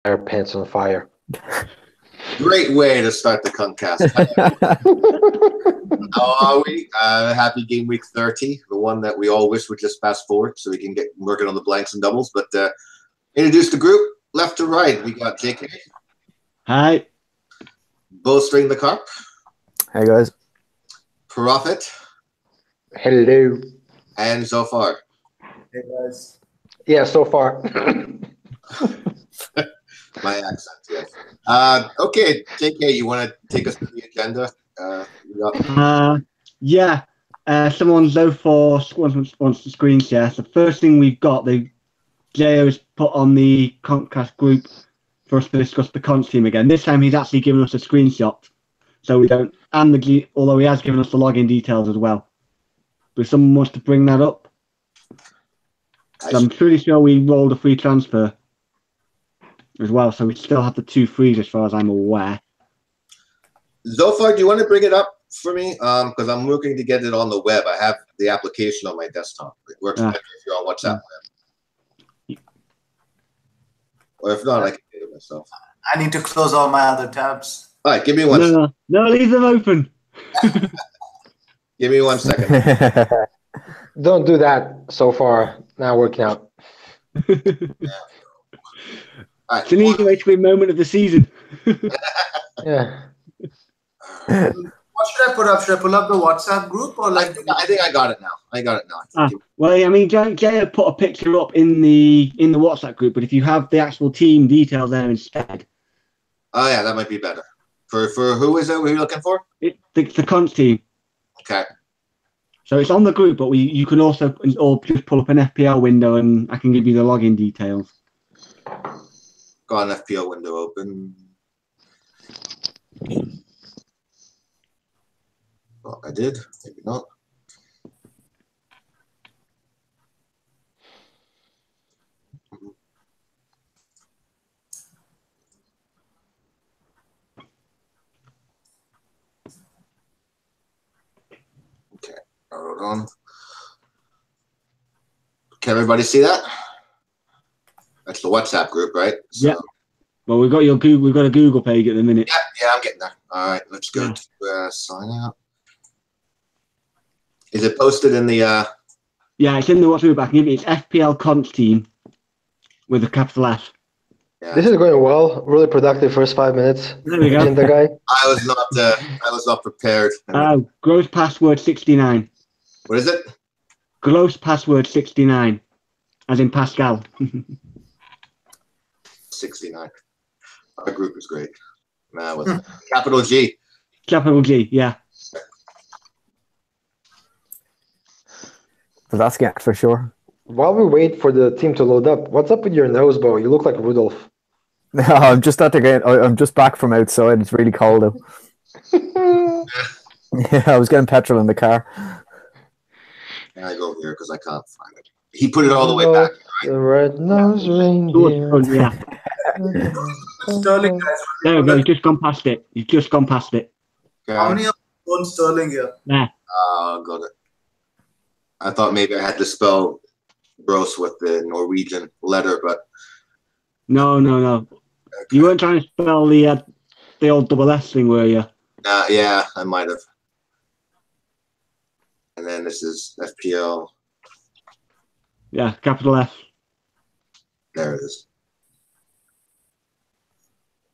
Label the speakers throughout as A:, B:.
A: Our pants on fire.
B: Great way to start the Contcast. How are we? Happy game week 30, the one that we all wish would just fast forward so we can get working on the blanks and doubles. But introduce the group left to right. We got JK.
C: Hi.
B: Bowstring the Carp.
D: Hey guys.
B: Prophet.
A: Hello.
B: And Zofar.
E: Hey guys.
A: Yeah, so far.
B: My accent, yes. Okay, JK, you want to take us through the agenda?
C: Yeah. Someone Zofar wants to screen share. So the first thing we've got, JO has put on the Contcast group for us to discuss the Conch team again. This time he's actually given us a screenshot, so we don't. And although he has given us the login details as well. But if someone wants to bring that up, I'm pretty sure we rolled a free transfer as well, so we still have the 2 frees as far as I'm aware.
B: Zofar, do you want to bring it up for me? Because I'm looking to get it on the web. I have the application on my desktop. It works better if you're on WhatsApp web. Or if not, I can get it myself.
E: I need to close all my other tabs.
B: All right, give me one second.
C: No, leave them open.
B: Give me 1 second.
A: Don't do that so far. Not working out.
B: Right.
C: It's an easy way to be moment of the season.
A: Yeah.
E: What should I put up? Should I pull up the WhatsApp group or like?
B: I think I got it now.
C: Well, I mean, Jay put a picture up in the WhatsApp group, but if you have the actual team details there instead.
B: Oh yeah, that might be better. For who is it? Who are you looking for?
C: It's the Conch team.
B: Okay.
C: So it's on the group, but you can also or just pull up an FPL window and I can give you the login details.
B: Got an FPL window open. Oh, I did. Maybe not. Okay, hold on. Can everybody see that? That's the WhatsApp group, right? So,
C: yeah. Well, we've got a Google page at the minute.
B: Yeah, I'm getting there. All right, let's go to sign out. Is it posted in the?
C: Yeah, it's in the WhatsApp group. I can give it. It's FPL Conch team with a capital F.
A: Yeah. This is going well. Really productive first 5 minutes.
C: There we go.
A: The guy.
B: I was not prepared.
C: Gross password 69.
B: What is it?
C: Gross password 69, as in Pascal.
B: 69. Our group is great. With capital G.
C: Capital G, yeah.
D: So that's it for sure.
A: While we wait for the team to load up, what's up with your nose, Bo? You look like Rudolph.
D: No, I'm just at the game. I'm just back from outside. It's really cold out. Yeah, I was getting petrol in the car.
B: I go here because I can't find it. He put it all the way back.
A: Right? The red nose reindeer.
C: Yeah.
E: Sterling guys.
C: There we go. He's just gone past it.
B: Okay.
E: How many of you own Sterling here?
C: There.
B: Got it. I thought maybe I had to spell gross with the Norwegian letter, but
C: no. Okay. You weren't trying to spell the old double S thing, were you?
B: Yeah, I might have. And then this is FPL.
C: Yeah, capital F.
B: There it is.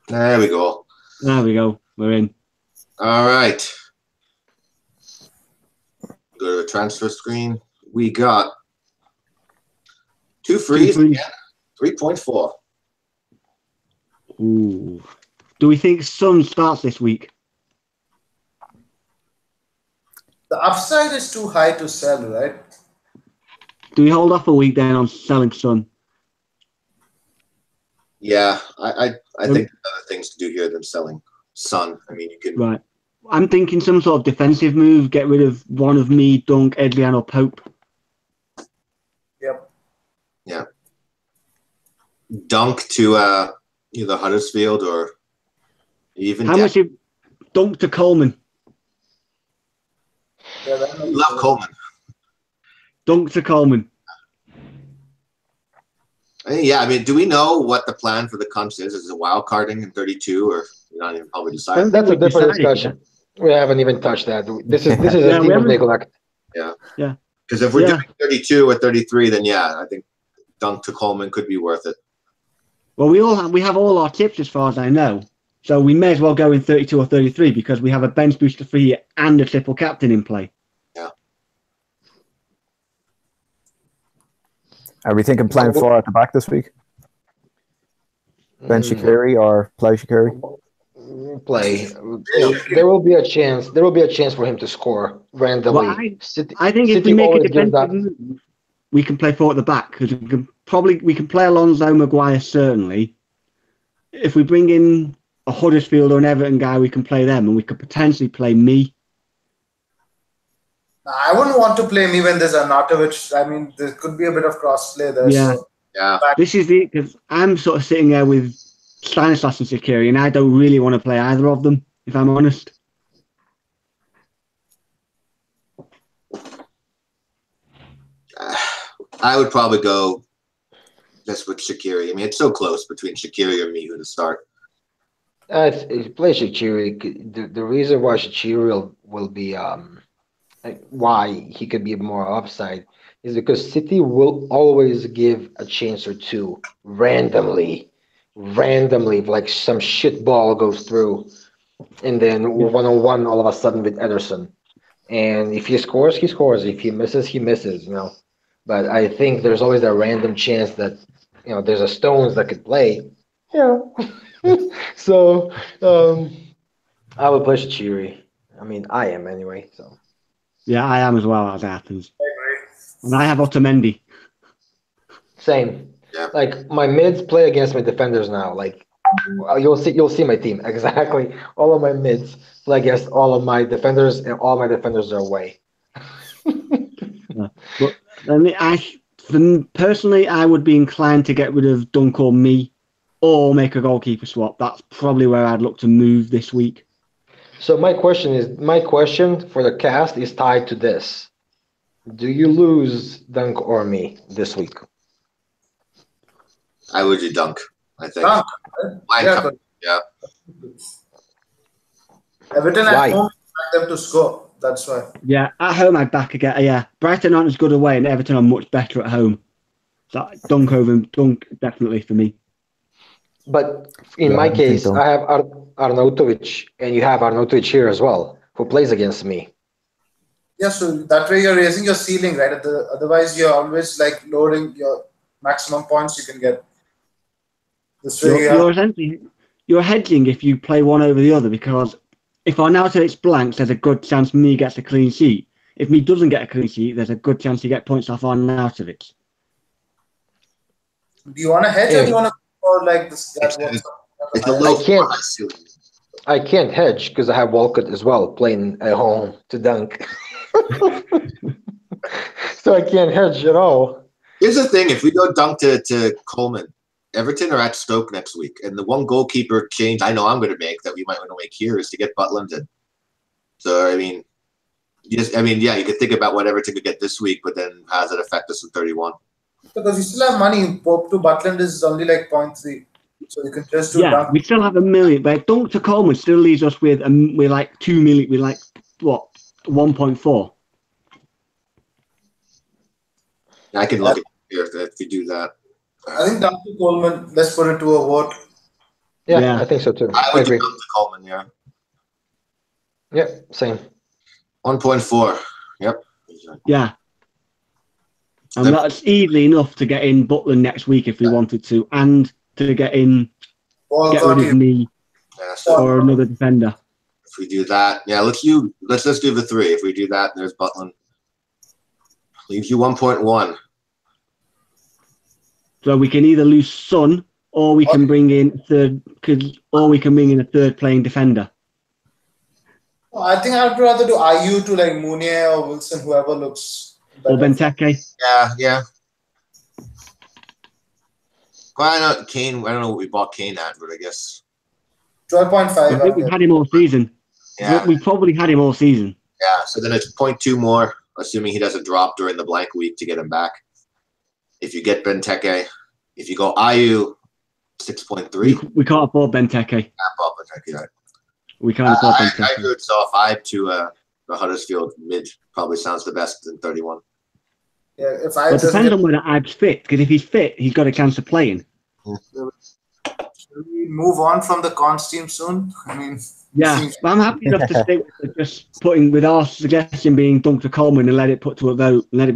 B: There we go.
C: There we go. We're in.
B: All right. Go to the transfer screen. We got 2 frees. 3.4.
C: Ooh. Do we think Sun starts this week?
E: The upside is too high to sell, right?
C: Do we hold off a week then on selling Sun?
B: Yeah, I think there's other things to do here than selling Sun. I mean, you can.
C: Right. I'm thinking some sort of defensive move. Get rid of one of me, Dunk, Edlian, or Pope.
E: Yep.
B: Yeah. Dunk to either Huddersfield or even.
C: How much? Dunk to Coleman.
E: Yeah,
B: love Coleman.
C: Dunk to Coleman.
B: Yeah, I mean, do we know what the plan for the Cunts is? Is it wild carding in 32, or you're not even probably decided?
A: That's a
C: we
A: different
C: decided,
A: discussion. We haven't even touched that. This is
C: Yeah,
A: a
C: we
A: team of
C: haven't-
A: neglect.
B: Yeah.
C: Yeah.
B: Because if we're
C: Yeah.
B: doing 32 or 33, then yeah, I think dunk to Coleman could be worth it.
C: Well, we have all our tips as far as I know. So we may as well go in 32 or 33 because we have a bench booster for you and a triple captain in play.
B: Yeah.
D: Are we thinking playing 4 at the back this week? Ben Shaqiri or play Shaqiri?
A: Play. There will be a chance. There will be a chance for him to score randomly.
C: Well,
A: City,
C: I think if
A: City
C: we make a
A: always gives
C: defensive
A: that.
C: move, we can play 4 at the back because we can play Alonso, Maguire certainly. If we bring in a Huddersfield or an Everton guy, we can play them, and we could potentially play me.
E: I wouldn't want to play me when there's Arnautovic. I mean, there could be a bit of crossplay there.
C: Yeah.
E: So
B: Yeah.
C: This is it because I'm sort of sitting there with Stanislas and Shaqiri, and I don't really want to play either of them, if I'm honest.
B: I would probably go just with Shaqiri. I mean, it's so close between Shaqiri or me who to start.
A: Play Shaqiri. The reason why Shaqiri will be why he could be more upside is because City will always give a chance or two randomly, if like some shit ball goes through, and then 1-on-1 all of a sudden with Ederson. And if he scores, he scores. If he misses, he misses. But I think there's always that random chance that there's a Stones that could play. So I would play Shaqiri. I mean, I am anyway. So
C: Yeah, I am as well, as it happens. And I have Otamendi.
A: same.
B: Yeah.
A: Like my mids play against my defenders now. Like you'll see my team exactly. All of my mids play against all of my defenders, and all my defenders are away.
C: But personally, I would be inclined to get rid of Dunk or me, or make a goalkeeper swap. That's probably where I'd look to move this week.
A: So my question for the cast is tied to this. Do you lose Dunk or me this week?
B: I would do Dunk, I think.
E: Dunk, right?
B: Yeah.
E: Everton
A: Why?
E: at home, expect them to score. That's why.
C: Yeah, at home I'd back again. Yeah, Brighton aren't as good away, and Everton are much better at home. So Dunk definitely for me.
A: But in my case, I have Arnautovic, and you have Arnautovic here as well, who plays against me.
E: Yeah, so that way you're raising your ceiling, right? Otherwise, you're always like lowering your maximum points you can get. This way,
C: You're hedging if you play one over the other, because if Arnautovic blanks, there's a good chance me gets a clean sheet. If me doesn't get a clean sheet, there's a good chance you get points off Arnautovic.
E: Do you want to hedge or do you want to go like this?
B: It's a little
A: I can't hedge because I have Walcott as well playing at home to Dunk. So I can't hedge at all.
B: Here's the thing: if we go Dunk to Coleman, Everton are at Stoke next week, and the one goalkeeper change I know I'm going to make that we might want to make here is to get Butland in. So I mean, you could think about what Everton could get this week, but then how does it affect us in 31?
E: Because you still have money. Pope to Butland is only like 0.3. So you can just do Dunk.
C: We still have $1 million, but Dunk to Coleman still leaves us with like 2 million, with like what 1.4.
B: I can look at here if we do that.
E: I think Dunk to Coleman, let's put it to a vote.
A: Yeah, I think so too.
B: I
A: I
B: would
A: agree.
B: do Dunk to Coleman, yeah.
A: Yep, same.
B: 1.4. Yep.
C: Yeah. And that's easily enough to get in Butland next week if we wanted to, and to get rid of me or another defender.
B: If we do that, let's just do the 3. If we do that, there's Butland. Leaves you 1.1.
C: So we can either lose Son, or we can bring in a third playing defender.
E: I think I'd rather do IU to like Mounier or Wilson, whoever looks better.
C: Or Benteke.
B: Yeah. Why not Kane? I don't know what we bought Kane at, but I guess
E: 12.5.
C: I think we've had him all season.
B: Yeah.
C: We probably had him all season.
B: Yeah, so then it's 0.2 more, assuming he doesn't drop during the blank week to get him back. If you get Benteke, If you go IU 6.3,
C: We can't afford Benteke.
B: Right.
C: We can't afford
B: I
C: Benteke.
B: agree with so 5 to the Huddersfield mid probably sounds the best in 31.
E: Yeah, if
C: But it depends on whether Ibe's fit, because if he's fit, he's got a chance of playing.
E: Should we move on from the cons team soon? I mean,
C: Yeah, but I'm happy enough to stick with just putting with our suggestion being Duncan Coleman and let it be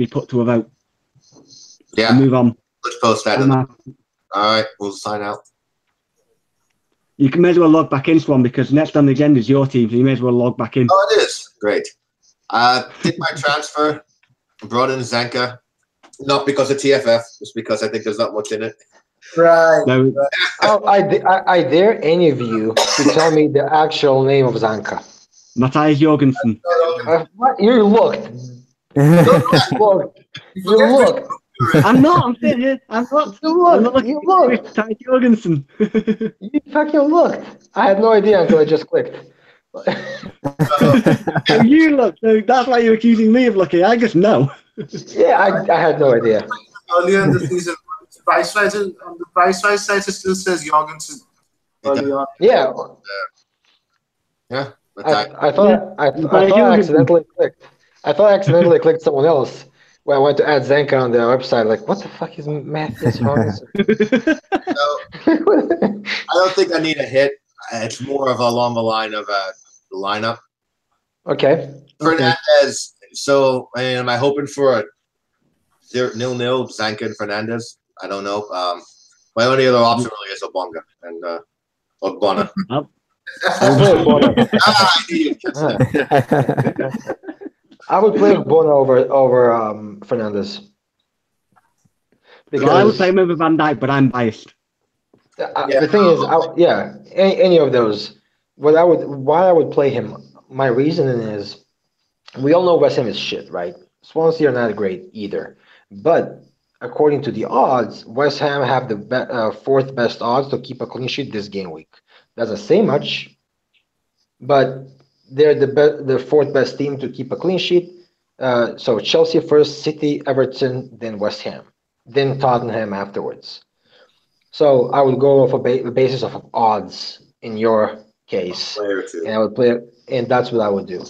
C: put to a vote.
B: Yeah,
C: And move on.
B: let's post that. All right, we'll sign out.
C: You can may as well log back in, Swan, because next on the agenda is your team, so you may as well log back in.
B: Oh, it is great. Did my transfer, brought in Zanka, not because of TFF, just because I think there's not much in it.
E: right.
C: No,
A: I dare any of you to tell me the actual name of Zanka.
C: Matthias Jorgensen.
A: What? You looked. You looked.
C: I'm not. I'm sitting here. I'm not.
A: You looked.
C: Matthias Jorgensen.
A: You fucking looked. I had no idea until I just clicked.
C: So you look. So that's why you're accusing me of looking. I just know.
A: Yeah, I had no idea.
E: Earlier in the season, on the price rise site, it still says Jorgensen. Early on.
A: Yeah.
B: Yeah.
A: I thought I accidentally clicked. I thought I accidentally clicked someone else when I went to add Zenka on the website. Like, what the fuck is Matthews Jorgensen?
B: I don't think I need a hit. It's more of along the line of the lineup.
A: Okay.
B: Fernandez. So, am I hoping for a 0-0 Zanka and Fernandez? I don't know. My only other option really is Obonga and Ogbonna.
A: I would play Bono over Fernandez.
C: Well, I would play him over Van Dijk, but I'm biased.
A: The thing is, any of those. Why I would play him? My reasoning is, we all know West Ham is shit, right? Swansea are not great either, but according to the odds, West Ham have the fourth best odds to keep a clean sheet this game week. Doesn't say much, but they're the fourth best team to keep a clean sheet. So Chelsea first, City, Everton, then West Ham, then Tottenham afterwards. So I would go off a basis of odds in your case, and I would play, and that's what I would do.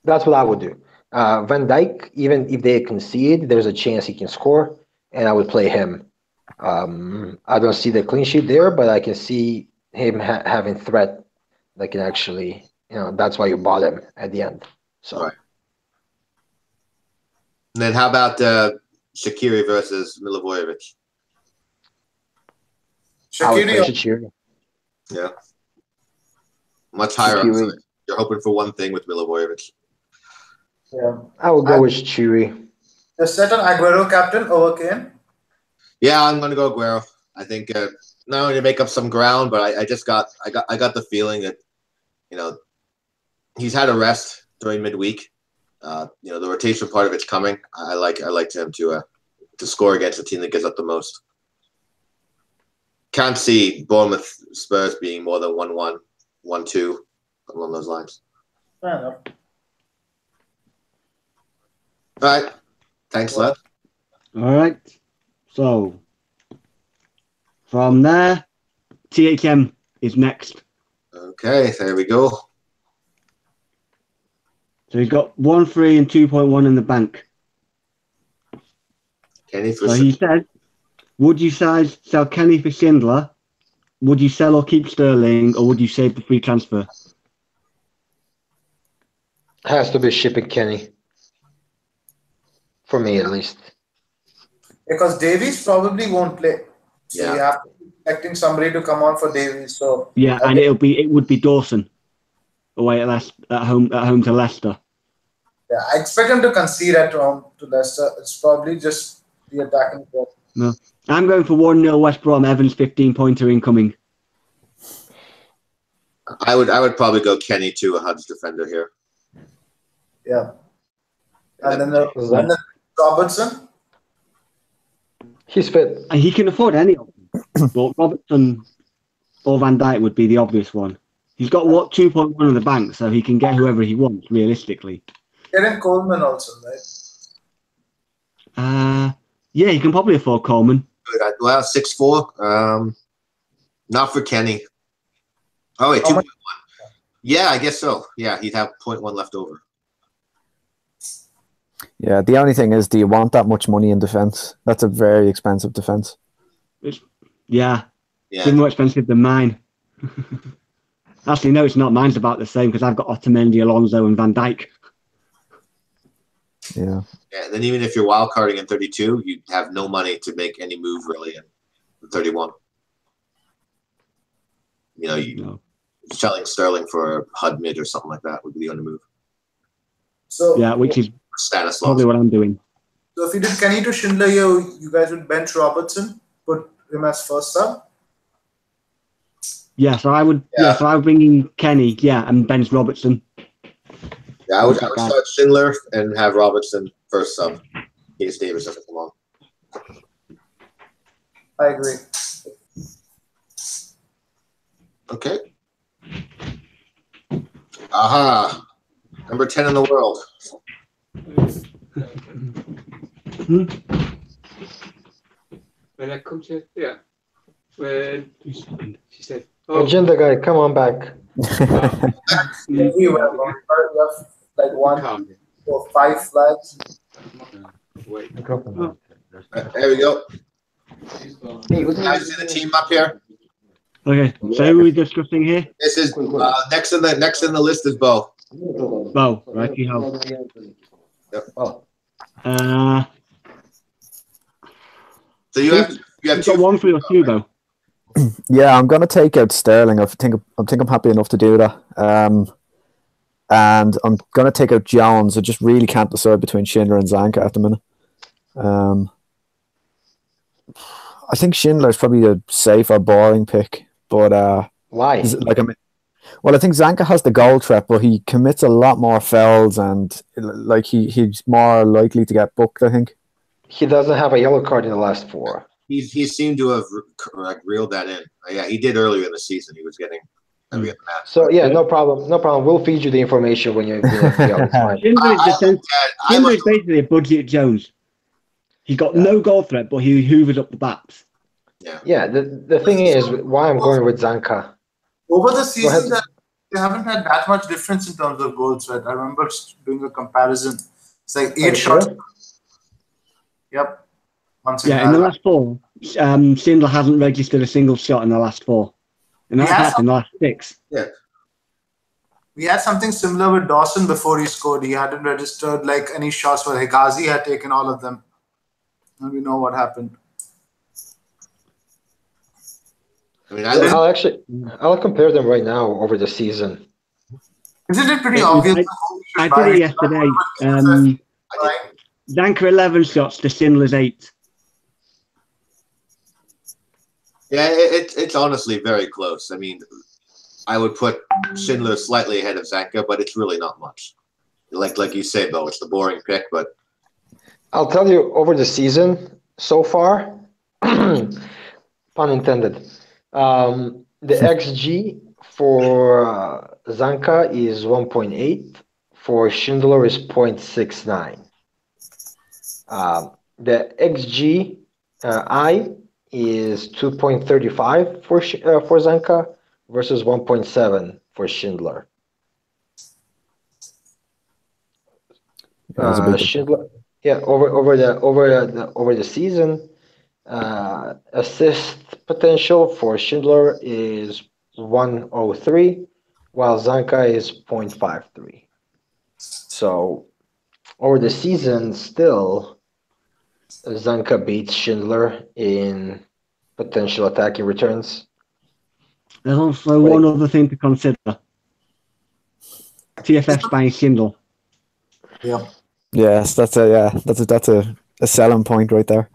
A: That's what I would do. Van Dijk, even if they concede, there's a chance he can score, and I would play him. I don't see the clean sheet there, but I can see him having threat that can actually, that's why you bought him at the end. So.
B: Right. And then how about Shaqiri versus Milivojevic?
A: Shaqiri.
B: Yeah. Much higher upside. You're hoping for one thing with Milivojevic.
E: Yeah.
A: I will go with Shaqiri.
E: Just set on Aguero captain over Kane.
B: Yeah, I'm gonna go Aguero. I think not only to make up some ground, but I got the feeling that he's had a rest during midweek. The rotation part of it's coming. I like him to score against a team that gives up the most. Can't see Bournemouth Spurs being more than 1-1, 1-2 along those lines.
E: Fair enough.
B: All right. Thanks, lad.
C: All right. So from there, THM is next.
B: Okay, there we go.
C: So he's got 1.3 and 2.1 in the bank.
B: Kenny for
C: So he said, would you sell Kenny for Schindler? Would you sell or keep Sterling, or would you save the free transfer?
A: Has to be shipping Kenny. For me, at least.
E: Because Davies probably won't play. So
B: Yeah.
E: you have to be expecting somebody to come on for Davies. So
C: Yeah, and it would be Dawson away at home to Leicester.
E: yeah, I expect him to concede at home to Leicester. It's probably just the attacking force.
C: No. I'm going for 1-0 West Brom. Evans 15-pointer incoming.
B: I would probably go Kenny to a Hud's defender here.
E: Yeah. And then Robertson.
A: He's fit.
C: And he can afford any of them. But Robertson or Van Dijk would be the obvious one. He's got 2.1 in the bank, so he can get whoever he wants, realistically.
E: Getting Coleman also, right?
C: Yeah, he can probably afford Coleman.
B: Well, 6'4". Not for Kenny. Oh wait,
E: How
B: 2.1.
E: much?
B: Yeah, I guess so. Yeah, he'd have 0.1 left over.
D: Yeah, the only thing is, do you want that much money in defense? That's a very expensive defense.
C: Yeah,
B: Yeah,
C: even more expensive than mine. Actually, no, it's not. Mine's about the same because I've got Otamendi, Alonso, and Van Dijk.
D: Yeah.
B: yeah. Then even if you're wild carding in 32, you'd have no money to make any move really in 31. You know,
C: No.
B: selling Sterling for HUD mid or something like that would be the only move.
E: So
C: Yeah, which is
B: Stanislav.
C: probably what I'm doing.
E: So if you did Kenny to Schindler, you guys would bench Robertson, put him as first sub.
C: Yeah, so I would.
B: Yeah.
C: Yeah, so I would bring in Kenny. Yeah, and bench Robertson.
B: Yeah, I would start Schindler and have Robertson first sub in case Davis doesn't come on.
E: I agree.
B: Okay. Aha. Number 10 in the world.
F: When I come to when she said,
A: Agenda guy, come on back.
E: You have like 1, 4, 5 flags.
F: wait,
B: There we go.
A: Hey, what's
B: Guys, see the team up here?
C: Okay, so who are we discussing here?
B: This is next in the list is Bo.
C: Bo, right? You have.
B: Yep.
A: Oh,
B: So you have
C: You've
B: two.
C: got 1, 3, or 2, Bo.
D: Yeah, I'm gonna take out Sterling. I think I'm happy enough to do that. And I'm gonna take out Jones. I just really can't decide between Schindler and Zanka at the minute. I think Schindler is probably a safer, boring pick, but
A: why?
D: well, I think Zanka has the goal threat, but he commits a lot more fouls, and like he's more likely to get booked, I think.
A: He doesn't have a yellow card in the last 4.
B: He seemed to have reeled that in. Yeah, he did earlier in the season. He was getting every other match.
A: So yeah, no problem. We'll feed you the information when you it's fine.
C: Schindler is basically a budget Jones. He's got no goal threat, but he hoovers up the backs.
A: Yeah, the thing is why I'm going with Zanka.
E: Over the season, they haven't had that much difference in terms of goal threat. I remember doing a comparison. It's like 8 shots.
A: Sure?
E: Yep.
C: Yeah, in the last 4, Schindler hasn't registered a single shot in the last 4. In the last 6.
B: Yeah.
E: We had something similar with Dawson before he scored. He hadn't registered like any shots, but Higazi had taken all of them. And we know what happened.
B: I mean,
A: I'll compare them right now over the season.
E: Isn't it pretty obvious?
C: I did it yesterday. Zanka 11 shots to Schindler's 8.
B: Yeah, it's honestly very close. I mean, I would put Schindler slightly ahead of Zanka, but it's really not much. Like you say, though, it's the boring pick, but
A: I'll tell you over the season so far, pun intended. The XG for Zanka is 1.8. For Schindler is 0.69. The XG I is 2.35 for Zanka versus 1.7 for Schindler. Schindler, yeah, over the season, assist potential for Schindler is 103, while Zanka is 0.53. So over the season, still Zanka beats Schindler in potential attacking returns.
C: There's also one other thing to consider. TFF's buying Schindler.
E: Yeah.
D: Yes, that's a selling point right there.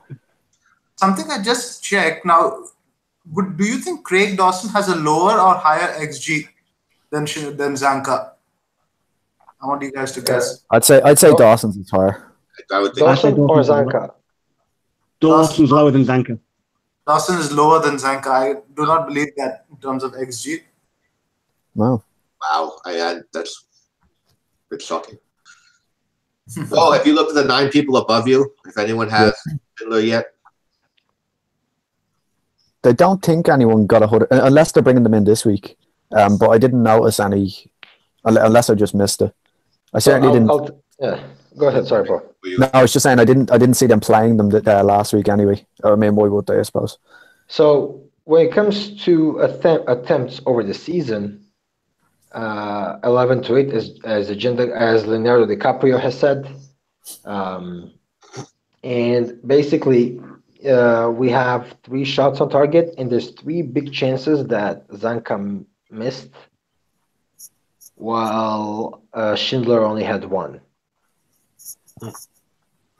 E: Something I just checked now. Do you think Craig Dawson has a lower or higher XG than Zanka? I want you guys to guess.
D: I'd say Dawson's is higher.
B: I would think
A: Dawson or Zanka?
C: Dawson's lower than Zanka.
E: Dawson is lower than Zanka. I do not believe that in terms of XG.
D: Wow.
B: Wow, that's a bit shocking. Well, if you look at the 9 people above you, if anyone has Schindler yet,
D: I don't think anyone got a hood unless they're bringing them in this week. But I didn't notice any, unless I just missed it. I certainly didn't.
A: Yeah, go ahead. Sorry, bro.
D: No, I was just saying I didn't see them playing them last week anyway. Or I mean, why would they? I suppose.
A: So when it comes to attempts over the season, 11 to 8, as Leonardo DiCaprio has said, and basically we have 3 shots on target, and there's 3 big chances that Zanka missed, while Schindler only had 1.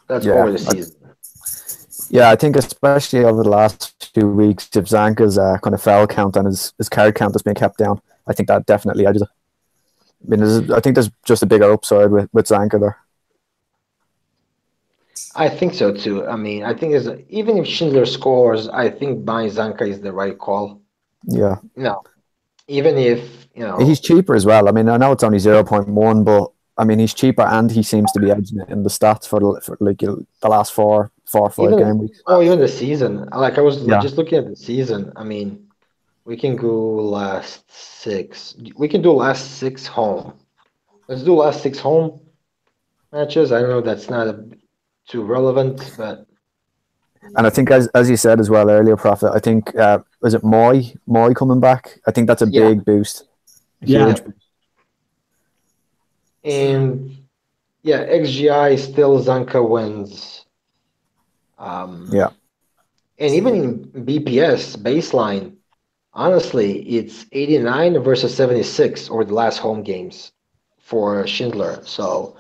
A: That's over the season.
D: Yeah, I think especially over the last 2 weeks, if Zanka's kind of foul count and his card count has been kept down, I think that definitely edges it. I mean, I think there's just a bigger upside with Zanka there.
A: I think so too. I mean, I think even if Schindler scores, I think buying Zanka is the right call.
D: Yeah.
A: No, even if
D: he's cheaper as well. I mean, I know it's only 0.1, but I mean he's cheaper and he seems to be edging it in the stats for like the last 4 or 5 game weeks.
A: Oh, even the season. Like I was just looking at the season. I mean, we can go last 6. We can do last 6 home. Let's do last 6 home matches. I know that's not too relevant, but.
D: And I think, as you said as well earlier, Prophet, I think, was it Moy coming back? I think that's a big boost. Huge boost.
A: And, XGI still Zanka wins.
D: And
A: even in BPS, baseline, honestly, it's 89 versus 76 over the last home games for Schindler. So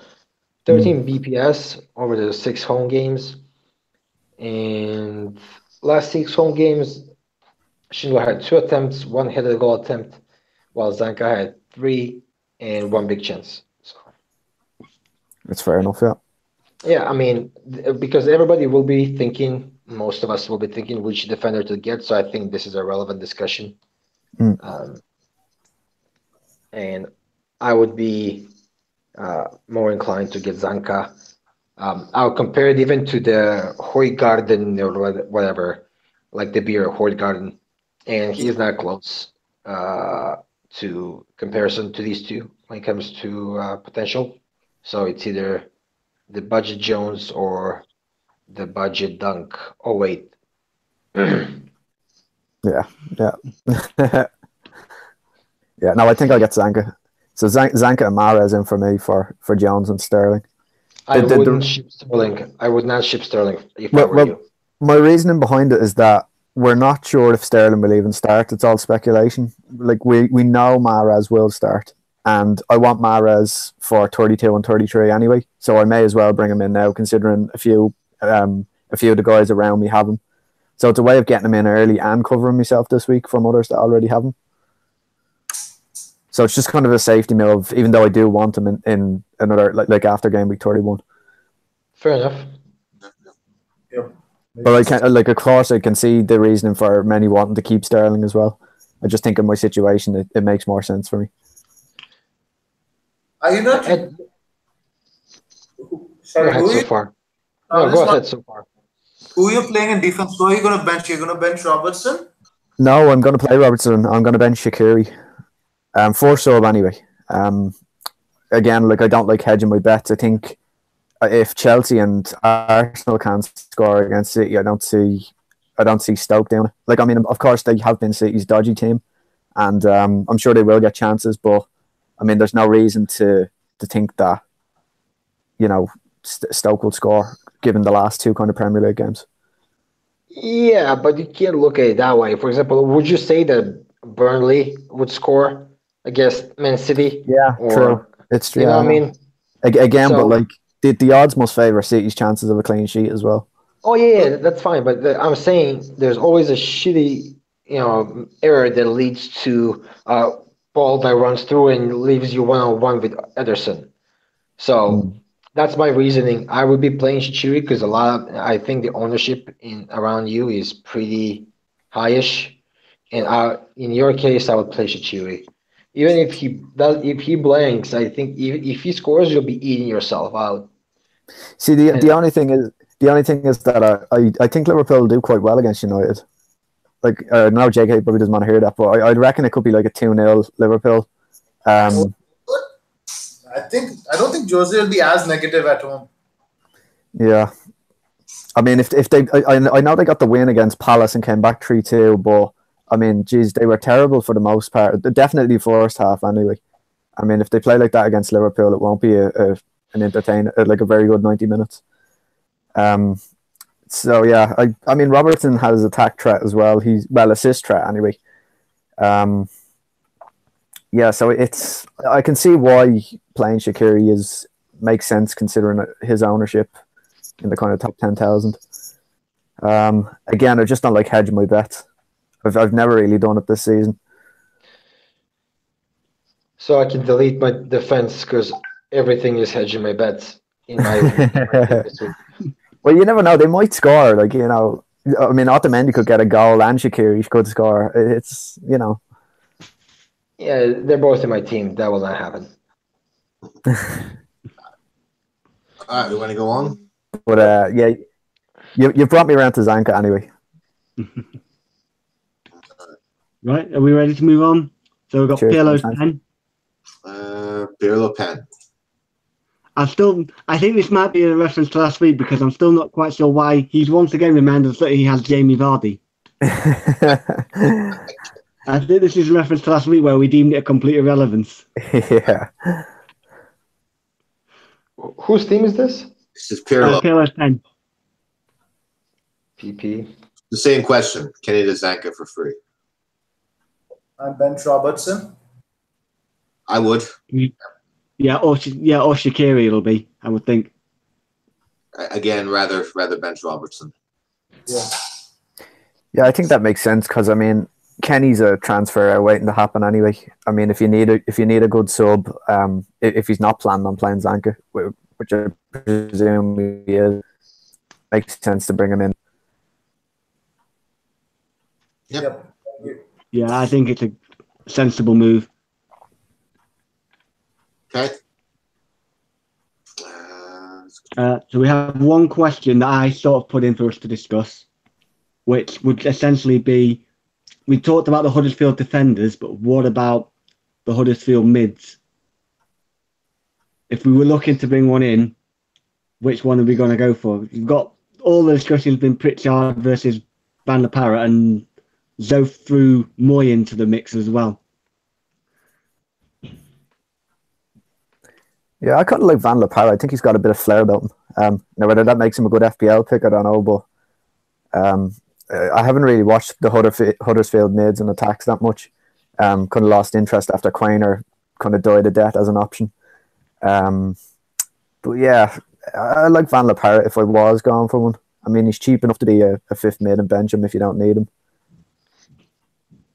A: 13 BPS over the 6 home games. And last 6 home games, Schindler had 2 attempts, 1 headed goal attempt, while Zanka had 3 and 1 big chance. So
D: it's fair enough, yeah.
A: Yeah, I mean, because everybody will be thinking, most of us will be thinking which defender to get. So I think this is a relevant discussion. And I would be more inclined to get Zanka. I'll compare it even to the Hoygarden or whatever, like the beer Hoygarden, and he's not close to comparison to these two when it comes to potential. So it's either the budget Jones or the budget Dunk. Oh wait.
D: Yeah. No, I think I'll get Zanka. So Zanka and Mahrez in for me for Jones and Sterling.
A: I wouldn't ship Sterling. I would not ship Sterling if I were you.
D: My reasoning behind it is that we're not sure if Sterling will even start. It's all speculation. Like we know Mahrez will start, and I want Mahrez for 32 and 33 anyway. So I may as well bring him in now, considering a few of the guys around me have him. So it's a way of getting him in early and covering myself this week from others that already have him. So it's just kind of a safety move, even though I do want him in another like after game week 31.
A: Fair enough.
E: Yep.
D: But I can of course I can see the reasoning for many wanting to keep Sterling as well. I just think in my situation it makes more sense for me.
E: Are you not? Sorry,
A: go ahead so far. No, go ahead so far.
E: Who are you playing in defense? Who are you going to bench? You're going to bench Robertson?
D: No, I'm going to play Robertson. I'm going to bench Shaqiri. 4 sub anyway. Again, I don't like hedging my bets. I think if Chelsea and Arsenal can't score against City, I don't see Stoke doing it. I mean, of course they have been City's dodgy team, and I'm sure they will get chances. But I mean, there's no reason to think that Stoke will score given the last 2 kind of Premier League games.
A: Yeah, but you can't look at it that way. For example, would you say that Burnley would score against Man City?
D: Yeah, true. It's true.
A: You know what I mean?
D: Again, but the odds must favour City's chances of a clean sheet as well.
A: Oh yeah, that's fine. But I'm saying there's always a shitty, error that leads to a ball that runs through and leaves you 1-on-1 with Ederson. So that's my reasoning. I would be playing Shaqiri because I think the ownership around you is pretty highish, and in your case, I would play Shaqiri. Even if he blanks, I think if he scores, you'll be eating yourself out.
D: See, the only thing is that I think Liverpool do quite well against United. like no, JK probably doesn't want to hear that, but I reckon it could be like a 2-0 Liverpool.
E: I don't think Jose will be as negative at home.
D: Yeah, I mean, if they, I know they got the win against Palace and came back 3-2, but I mean, geez, they were terrible for the most part. Definitely first half, anyway. I mean, if they play like that against Liverpool, it won't be an entertaining, like a very good 90 minutes. So yeah, I mean, Robertson has attack threat as well. He's assist threat anyway. Yeah, so I can see why playing Shaqiri makes sense considering his ownership in the kind of top 10,000. Again, I just don't like hedging my bets. I've never really done it this season.
A: So I can delete my defense because everything is hedging my bets in my this week.
D: Well, you never know. They might score. Like, you know, I mean, Otamendi could get a goal and Shaqiri could score. It's, you know.
A: Yeah, they're both in my team. That will not happen.
B: All right, we want to go on?
D: But yeah, you brought me around to Zanka anyway.
C: Right, are we ready to move on? So we've got
D: Cheers,
C: Pirlo's
D: thanks.
C: pen.
B: Pirlo pen.
C: I think this might be a reference to last week because I'm still not quite sure why he's once again reminded us that he has Jamie Vardy. I think this is a reference to last week where we deemed it a complete irrelevance.
D: Yeah.
A: Whose team is this?
B: This is Pirlo.
C: Pirlo's pen.
A: PP.
B: The same question. Can he do Zanka for free?
E: And bench Robertson.
B: I would.
C: Yeah, or Shaqiri it'll be, I would think.
B: Again, rather bench Robertson.
E: Yeah.
D: Yeah, I think that makes sense because I mean, Kenny's a transfer waiting to happen anyway. I mean, if you need a good sub, if he's not planned on playing Zanka, which I presume he is, makes sense to bring him in.
B: Yep.
C: Yeah, I think it's a sensible move.
B: Okay.
C: So we have one question that I sort of put in for us to discuss, which would essentially be, we talked about the Huddersfield defenders, but what about the Huddersfield mids? If we were looking to bring one in, which one are we going to go for? You've got all the discussions been Pritchard versus Van der Parra, and Zoe threw Moy into the mix as well.
D: Yeah, I kind of like Van der Parra. I think he's got a bit of flair about him. Now, whether that makes him a good FPL pick, I don't know, but I haven't really watched the Huddersfield mids and attacks that much. Kind of lost interest after Quainer kind of died a death as an option. But yeah, I like Van der Parra if I was going for one. I mean, he's cheap enough to be a fifth mid and bench him if you don't need him.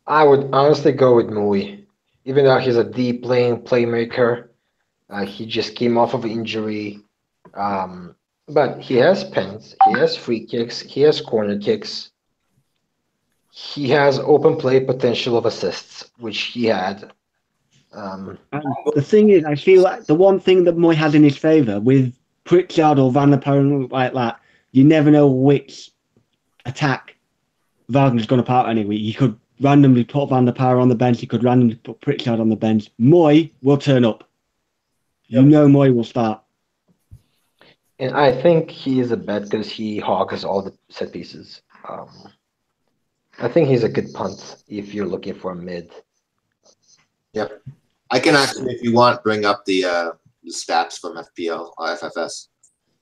A: I would honestly go with Mui. Even though he's a deep lane playmaker, he just came off of injury. But he has pens, he has free kicks, he has corner kicks. He has open play potential of assists, which he had.
C: And the thing is, I feel like the one thing that Moy has in his favour with Pritchard or Van der Parra like that, you never know which attack Wagner's going to part anyway. He could randomly put Van der Parra on the bench, he could randomly put Pritchard on the bench. Moy will turn up. You know Moy will start.
A: And I think he is a bet because he hogs all the set pieces. I think he's a good punt if you're looking for a mid.
B: Yep. I can actually, if you want, bring up the stats from FPL or FFS.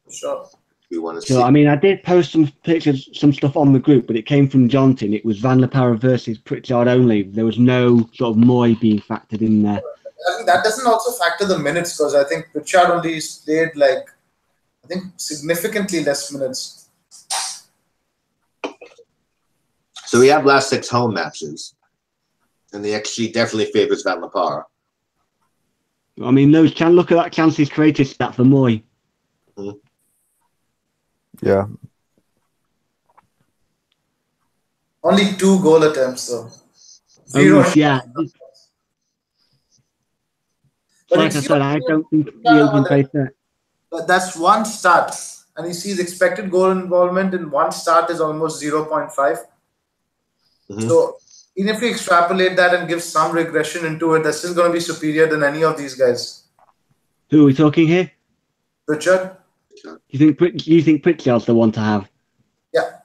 E: Sure.
B: If you want to see.
C: So, I mean, I did post some pictures, some stuff on the group, but it came from Jonathan. It was Van der Parra versus Pritchard only. There was no sort of Moy being factored in there.
E: I think that doesn't also factor the minutes because I think Pritchard only played significantly less minutes.
B: So we have last 6 home matches, and the XG definitely favors Van der Parra.
C: I mean, look at that chances created stat for Moy.
B: Mm-hmm.
D: Yeah.
E: Only 2 goal attempts, though. 0.
C: Yeah.
E: But
C: Like I said, I don't think Jürgen plays that.
E: But that's one start. And you see the expected goal involvement in one start is almost 0.5.
B: Mhm.
E: So even if we extrapolate that and give some regression into it, they're still going to be superior than any of these guys.
C: Who are we talking here?
E: Richard?
C: You think Pritchard's the one to have?
E: Yeah.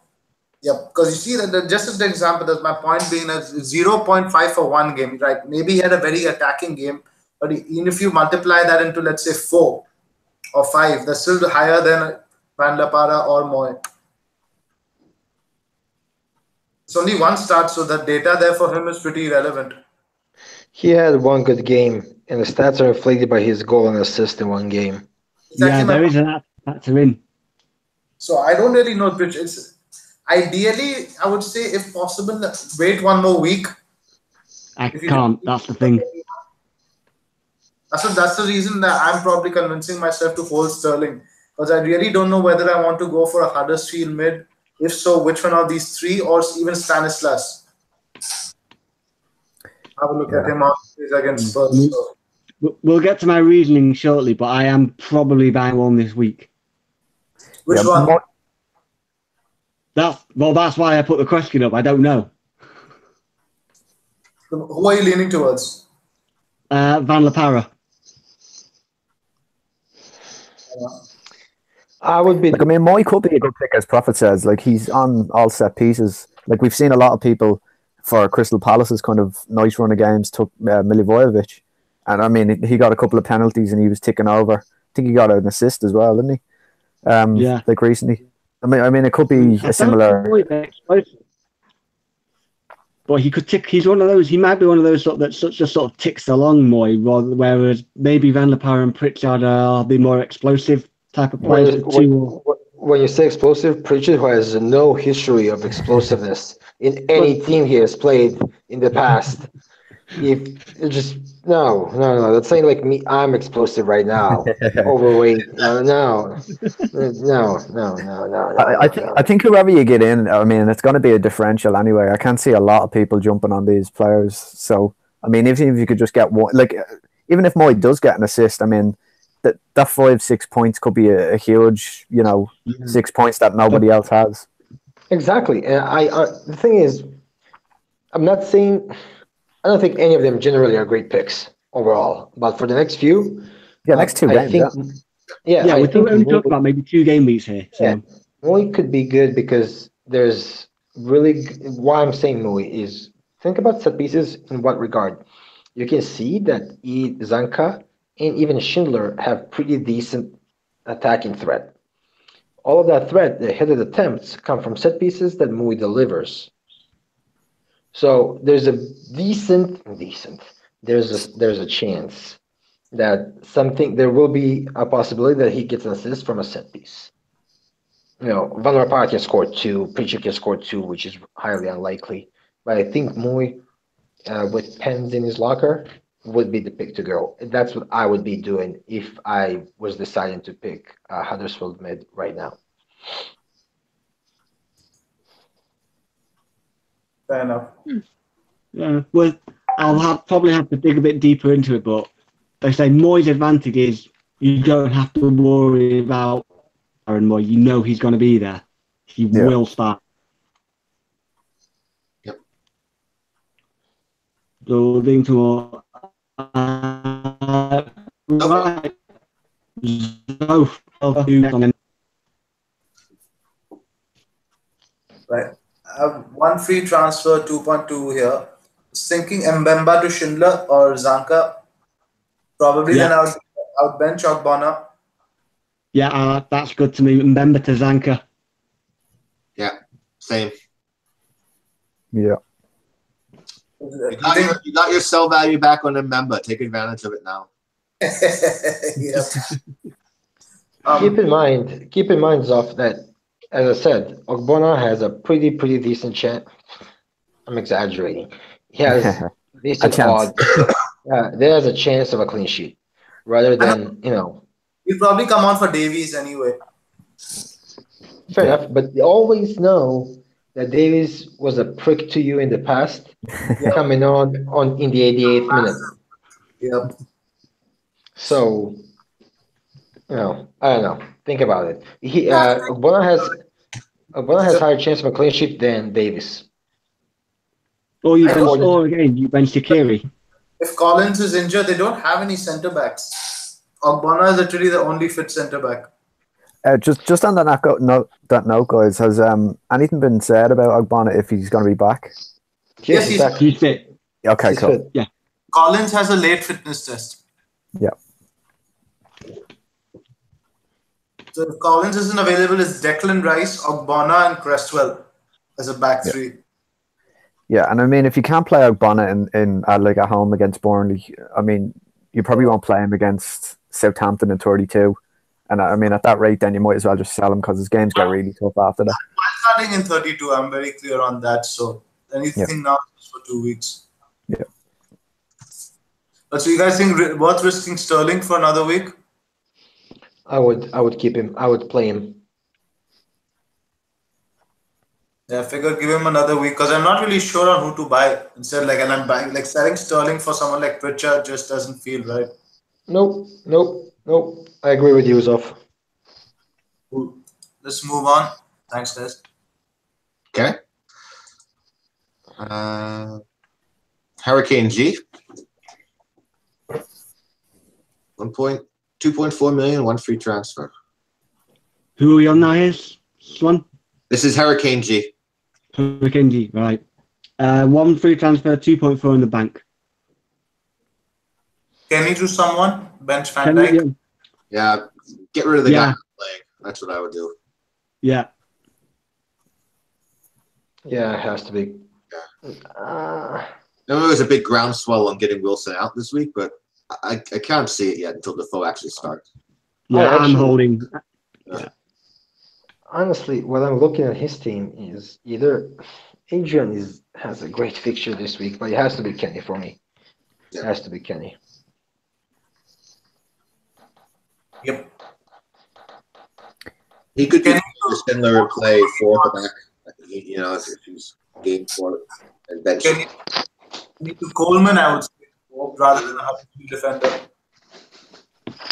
E: Yeah, because you see that just as the example, that's my point being as 0.5 for one game, right? Maybe he had a very attacking game, but even if you multiply that into, let's say, 4 or 5, that's still higher than Van La Parra or Moy. It's only one start, so the data there for him is pretty irrelevant.
A: He had one good game, and the stats are inflated by his goal and assist in one game.
C: Yeah,
E: Exactly my
C: there
E: point.
C: is that factor in.
E: So I don't really know which. It's ideally, I would say, if possible, wait one more week.
C: I
E: If you
C: can't. That's the thing.
E: That's the reason that I'm probably convincing myself to hold Sterling, because I really don't know whether I want to go for a Huddersfield mid. If so, which one of these three, or even Stanislas? Have a look at
D: Yeah.
E: him on against Spurs. So.
C: We'll get to my reasoning shortly, but I am probably buying one this week.
E: Which
D: Yeah,
E: one?
C: That's why I put the question up. I don't know.
E: Who are you leaning towards?
C: Van La Parra.
A: I would be.
D: Like, I mean, Moy could be a good pick, as Prophet says. Like, he's on all set pieces. Like, we've seen a lot of people for Crystal Palace's kind of nice run of games took Milivojevic. And, I mean, he got a couple of penalties and he was ticking over. I think he got an assist as well, didn't he?
C: Yeah.
D: Like, recently. I mean, it could be a similar...
C: But he could tick. He's one of those. He might be one of those that just sort of ticks along more. Whereas maybe Van La Parra and Pritchard are the more explosive type of players.
A: When you say explosive, Pritchard has no history of explosiveness in any team he has played in the past. If it just no. That's saying like me. I'm explosive right now. Overweight. No.
D: I think whoever you get in, I mean, it's going to be a differential anyway. I can't see a lot of people jumping on these players. So, I mean, even if you could just get one, like, even if Moy does get an assist, I mean, that 5-6 points could be a huge, 6 points that nobody else has.
A: Exactly. And the thing is, I'm not saying. I don't think any of them generally are great picks overall, but for the next few,
D: next 2 games.
C: We're talking about maybe 2 game weeks here. So.
A: Yeah, Moy could be good because there's really. Why I'm saying Moy is think about set pieces in what regard. You can see that Zanka and even Schindler have pretty decent attacking threat. All of that threat, the headed attempts, come from set pieces that Moy delivers. So there's a decent. There's a chance that there will be a possibility that he gets an assist from a set piece. Van der Park can score 2, Pritchard can score 2, which is highly unlikely. But I think Moy, with pens in his locker, would be the pick to go. That's what I would be doing if I was deciding to pick Huddersfield mid right now.
E: Fair enough.
C: Yeah, well, I'll probably have to dig a bit deeper into it, but they say Moy's advantage is you don't have to worry about Aaron Moy. You know he's going to be there. He will start.
B: Yep.
C: So leading to right.
E: Right. I have one free transfer, 2.2 here. Thinking Mbemba to Schindler or Zanka. Probably then I would bench Ogbonna.
C: Yeah, that's good to me. Mbemba to Zanka.
B: Yeah, same.
D: Yeah.
B: You got your sell value back on Mbemba. Take advantage of it now.
E: Yeah.
A: Keep in mind, Zoff, that as I said, Ogbonna has a pretty decent chance. I'm exaggerating. He has decent odds. There's a chance of a clean sheet, rather than
E: He'll probably come on for Davies anyway.
A: Fair enough, but you always know that Davies was a prick to you in the past, coming on in the 88th minute.
E: Yep.
A: So, I don't know. Think about it. Ogbonna has higher chance of a clean sheet than Davies.
C: Or you
E: I
C: bench,
E: don't-
C: or again, you bench Shaqiri.
E: If Collins is injured, they don't have any centre backs. Ogbonna is literally the only fit centre back.
D: Just on that note, guys, has anything been said about Ogbonna if he's going to be back?
E: Yes,
A: he's
E: he's
A: back.
C: He's fit.
D: Okay,
A: He's
D: cool.
A: fit.
E: Collins has a late fitness test.
D: Yeah.
E: So if Collins isn't available, it's Declan Rice, Ogbonna, and Cresswell as a back
D: Yeah.
E: three.
D: Yeah, and I mean, if you can't play Ogbonna in like at home against Burnley, I mean, you probably won't play him against Southampton in 32. And I mean, at that rate, then you might as well just sell him because his games get really tough after that.
E: Starting in 32, I'm very clear on that. So anything now is for 2 weeks.
D: Yeah.
E: But so you guys think worth risking Sterling for another week?
A: I would keep him. I would play him.
E: Yeah, I figure give him another week because I'm not really sure on who to buy. Instead, and I'm buying selling Sterling for someone like Pritchard just doesn't feel right.
A: Nope. I agree with you, Zoff.
E: Cool. Let's move on. Thanks, guys.
B: Okay. Hurricane G. 2.4 million, one free transfer.
C: Who are we on now? Is Swan?
B: This is Hurricane G.
C: Hurricane G, right. 1 free transfer, 2.4 in the bank.
E: Can you do someone? Bench Van
C: Can we-
E: Dijk?
B: Yeah, get rid of the guy
C: Yeah.
B: playing. That's what I would do.
C: Yeah.
A: Yeah, it has to be.
B: I know there was a big groundswell on getting Wilson out this week, but I can't see it yet until Defoe actually starts.
C: Yeah, I'm
A: actually-
C: holding.
A: Honestly, what I'm looking at his team is either Adrian has a great fixture this week, but it has to be Kenny for me. It
B: Yeah.
A: has to be Kenny.
E: Yep.
B: He could be Schindler and play four at the back. If he's game for it, and bench
E: Can
B: him.
E: you need to Coleman, I would say, rather than a defender.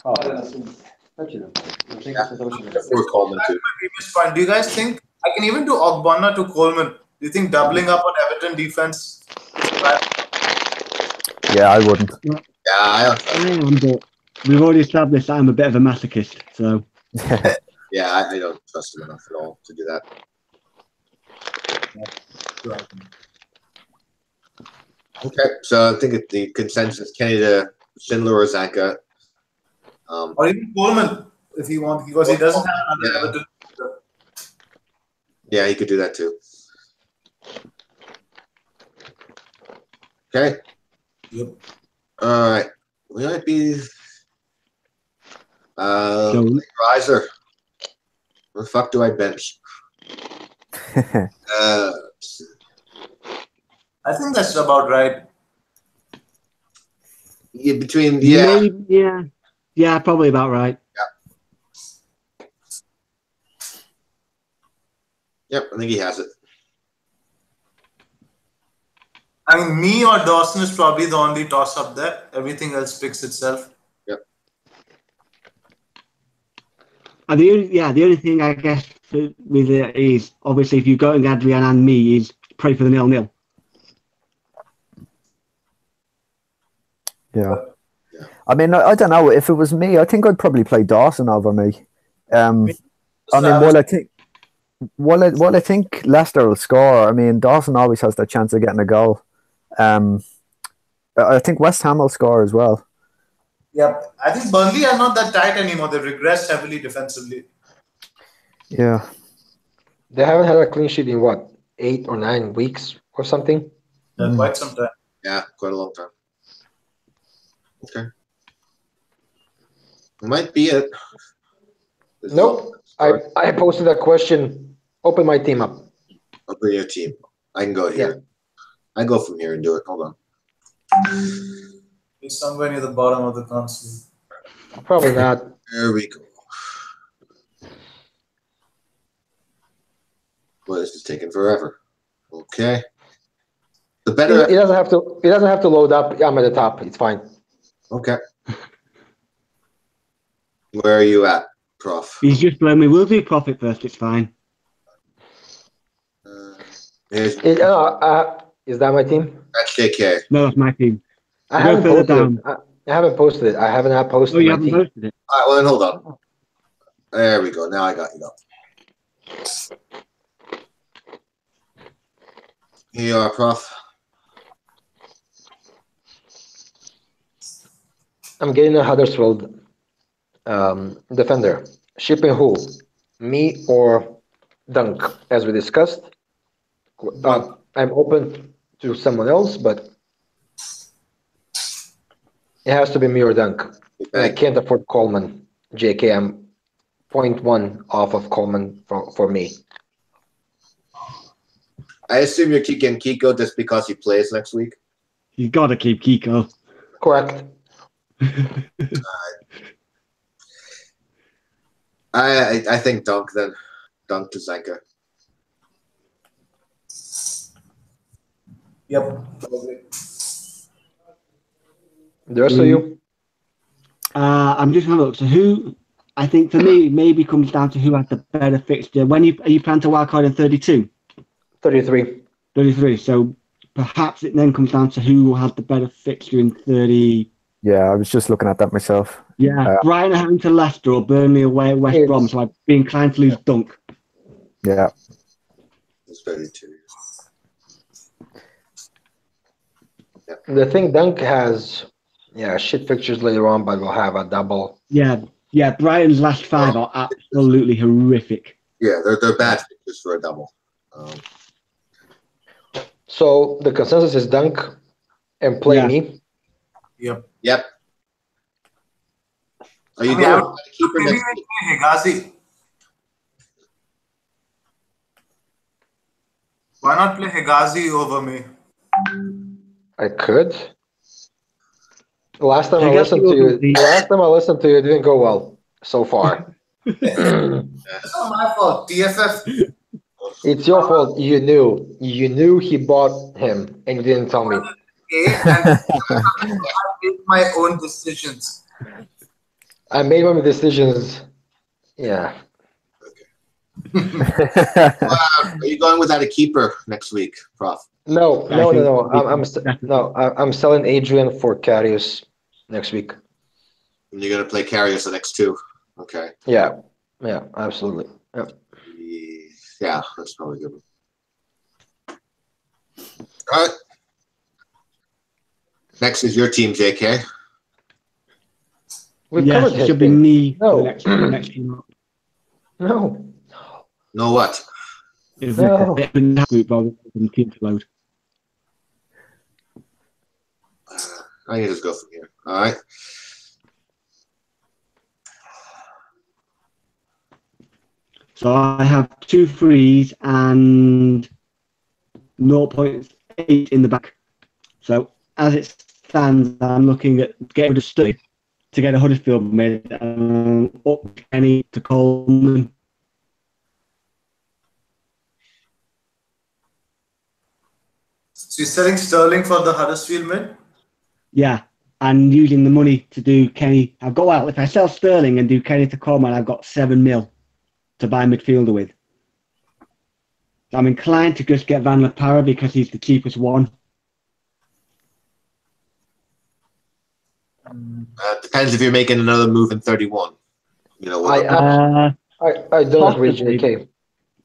B: Or Coleman too.
E: Previous point. Do you guys think I can even do Ogbonna to Coleman? Do you think doubling up on Everton defense?
D: Yeah, I wouldn't.
B: Yeah, I
C: But we've already established I'm a bit of a masochist, so
B: I don't trust him enough at all to do that. Okay, so I think the consensus Kenny to Schindler or Zanka.
E: Or even Coleman, if he wants, because he doesn't have another
B: Yeah.
E: Everton.
B: Yeah, he could do that too. Okay.
E: Yep.
B: All right. We might be
C: So-
B: riser. Where the fuck do I bench?
E: I think that's about right.
B: Between
C: maybe, yeah, probably about right.
B: Yep, I think he has it.
E: I mean, me or Dawson is probably the only toss up there. Everything else picks itself.
C: And the only thing I guess with it is obviously if you're going Adrian and me is pray for the 0-0.
D: Yeah. I mean, I don't know. If it was me, I think I'd probably play Dawson over me. I mean, while I think Leicester will score, I mean, Dawson always has the chance of getting a goal. I think West Ham will score as well.
E: Yep. I think Burnley are not that tight anymore. They've regressed heavily defensively.
D: Yeah.
A: They haven't had a clean sheet in what, 8 or 9 weeks or something?
E: Quite some time.
B: Yeah, quite a long time. Okay. Might be it.
A: Nope. I posted a question. Open my team up.
B: Open your team. I can go here. I can go from here and do it. Hold on.
E: He's somewhere near the bottom of the console.
A: Probably not.
B: There we go. Well, this is taking forever. Okay. The better.
A: It doesn't have to. It doesn't have to load up. I'm at the top. It's fine.
B: Okay. Where are you at, Prof?
C: He's just below me. We'll do profit first. It's fine.
B: Here's,
A: Is that my team?
B: That's JK.
C: No, that's my team.
A: I
C: Go
A: haven't
C: further
A: posted it.
C: down.
A: I haven't posted it. I haven't
C: Oh,
A: posted
C: you
A: my
C: haven't
A: team.
C: posted it.
B: All right, well then hold on. There we go. Now I got you. Here you are, Prof.
A: I'm getting a Huddersfield defender. Shipping who? Me or Dunk, as we discussed. I'm open to someone else, but it has to be me or Dunk. And I can't afford Coleman. JK, I'm 0.1 off of Coleman for me.
B: I assume you're keeping Kiko just because he plays next week.
C: You got to keep Kiko.
A: Correct.
B: I think Dunk then. Dunk to Zanka.
E: Yep.
A: The rest of you?
C: I'm just having a look. So who? I think for me, maybe comes down to who had the better fixture. When are you planning to wildcard in 32?
A: 33.
C: 33. So perhaps it then comes down to who had the better fixture in 30.
D: Yeah, I was just looking at that myself.
C: Yeah, Brighton are having to Leicester or Burnley away at West Brom, so I'd be inclined to lose Dunk.
D: Yeah.
B: It's 32.
A: Yeah. The thing, Dunk has, shit fixtures later on, but we'll have a double.
C: Yeah, Brighton's last 5 are absolutely horrific.
B: Yeah, they're bad fixtures for a double.
A: So the consensus is Dunk and play me.
B: Yep. Are you
E: I
B: going
E: would
B: keeper
E: maybe
B: next week?
E: play Hegazi. Why not play Hegazi over me?
A: I could. Last time I
C: Hegazi
A: listened to
C: over
A: you, it didn't go well so far.
E: It's not my fault. TFF.
A: It's your fault. You knew he bought him, and you didn't tell me.
E: I make my own decisions.
A: I made my decisions. Yeah.
B: Are you going without a keeper next week, Prof?
A: No. I'm selling Adrian for Karius next week.
B: And you're gonna play Karius the next 2. Okay.
A: Yeah, absolutely. Yeah.
B: Yeah, that's probably good. All right. Next is your team, JK.
A: We've
C: Yes,
A: covered
C: it
A: his
C: should be
A: team.
C: me
A: No.
C: for the next team up.
A: No.
B: Know what?
A: No.
C: Group rather than team to load.
B: I can just go from here. All right.
C: So I have 2 threes and 0.8 in the back. So as it stands, I'm looking at getting rid of Sturdy to get a Huddersfield mid and up Kenny to Coleman.
E: So you're selling Sterling for the Huddersfield mid?
C: Yeah, and using the money to do Kenny. If I sell Sterling and do Kenny to Coleman, I've got 7 mil to buy midfielder with. So I'm inclined to just get Van La Parra because he's the cheapest one.
B: Depends if you're making another move in 31. You know what?
A: I don't agree,
C: Possibly.
A: JK.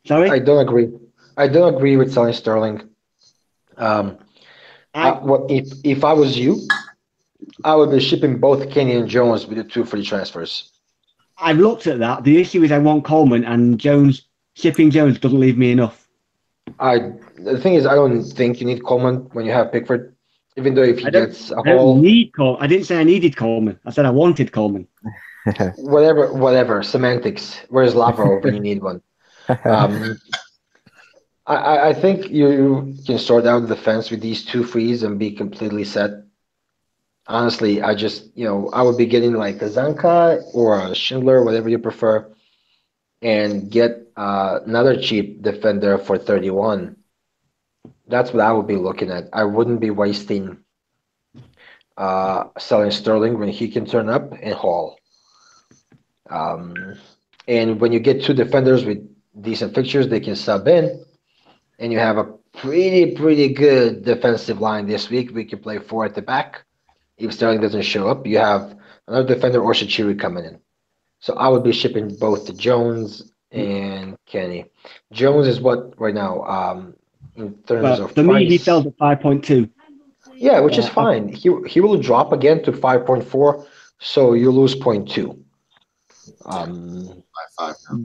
C: Sorry?
A: I don't agree. I don't agree with selling Sterling. If I was you, I would be shipping both Kenny and Jones with the 2 free transfers.
C: I've looked at that. The issue is I want Coleman, and shipping Jones doesn't leave me enough.
A: The thing is, I don't think you need Coleman when you have Pickford, even though if he gets a
C: I don't
A: haul.
C: need Coleman. I didn't say I needed Coleman. I said I wanted Coleman.
A: Whatever, semantics. Where's Lavrov when you need one? I think you can sort out the defense with these 2 frees and be completely set. Honestly, I would be getting like a Zanka or a Schindler, whatever you prefer, and get another cheap defender for 31. That's what I would be looking at. I wouldn't be wasting selling Sterling when he can turn up and haul. And when you get 2 defenders with decent fixtures, they can sub in, and you have pretty good defensive line this week. We can play four at the back. If Sterling doesn't show up, you have another defender or Shaqiri coming in. So I would be shipping both the Jones and Kenny. Jones is what right now, in terms
C: Well,
A: of
C: for me, he
A: price.
C: sells at 5.2.
A: Yeah, which is
C: I
A: fine. He will drop again to 5.4, so you lose point 0.2. Um,
B: 5-5 now.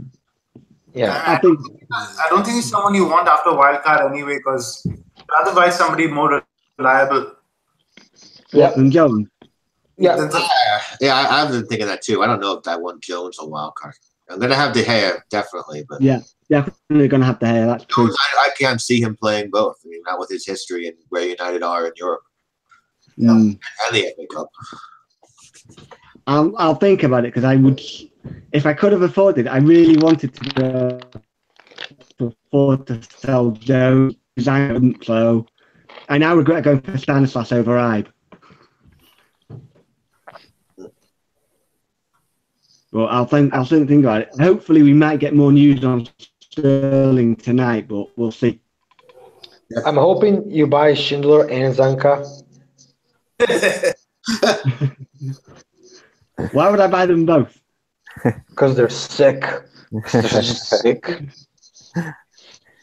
A: yeah,
C: I think
E: I don't think he's someone you want after wildcard anyway, because rather buy somebody more reliable.
A: yeah,
C: Watson Jones.
A: yeah.
E: Than the-
B: Yeah, I've been thinking that too. I don't know if I want Jones or wild card. I'm gonna have De Gea definitely, but
C: Yeah, definitely going to have the hair. That's true.
B: Jones, I can't see him playing both. I mean, not with his history and where United are in Europe
C: Mm.
B: and the FA Cup.
C: I'll think about it because I would, if I could have afforded, I really wanted to afford to sell Jones. I couldn't, so I now regret going for Stanislas over Ibe. But I'll certainly think about it. Hopefully, we might get more news on Sterling tonight, but we'll see.
A: I'm hoping you buy Schindler and Zanka
C: Why would I buy them both?
A: because they're sick. They're just sick.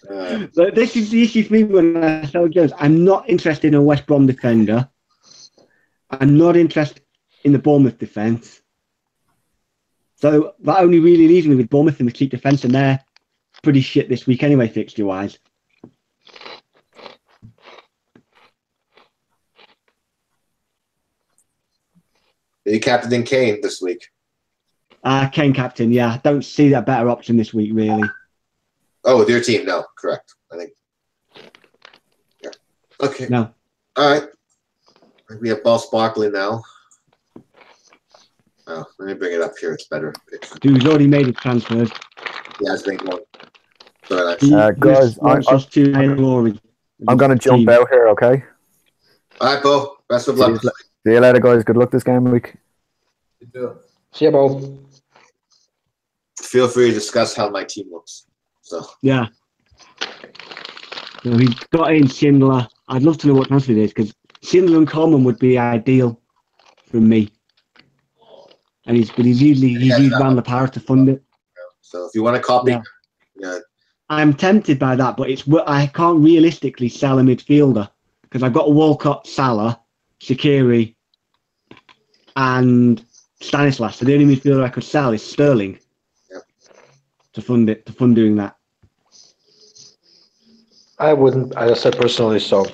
C: But this is the issue for me when I sell Jones. I'm not interested in a West Brom defender. I'm not interested in the Bournemouth defence. So that only really leaves me with Bournemouth in the cheap defence, and they're pretty shit this week anyway, fixture-wise.
B: He captained Kane this week.
C: Kane captain, yeah. Don't see that better option this week, really.
B: Oh, with your team, no, correct. I think. Yeah. Okay.
C: No.
B: All right. We have Ball Sparkly now. Oh, let me bring it up here. It's better.
C: Who's already made his transfers.
B: Yeah, it's been going. Sorry,
D: Guys,
C: wants us to glory.
D: I'm going to jump out here, okay?
B: all right, Bo. Best of luck.
D: See you later, guys. Good luck this game week.
A: See you, Bo.
B: Feel free to discuss how my team looks. So
C: Yeah. So he's got in Schindler. I'd love to know what transfer it is because Schindler and Coleman would be ideal for me. And he's used around the power to fund it.
B: So if you want to copy,
C: Yeah. I'm tempted by that, but I can't realistically sell a midfielder because I've got Walcott, Salah, Shaqiri, and Stanislas. So the only midfielder I could sell is Sterling to fund it, to fund doing that.
A: I wouldn't, as I said personally, so.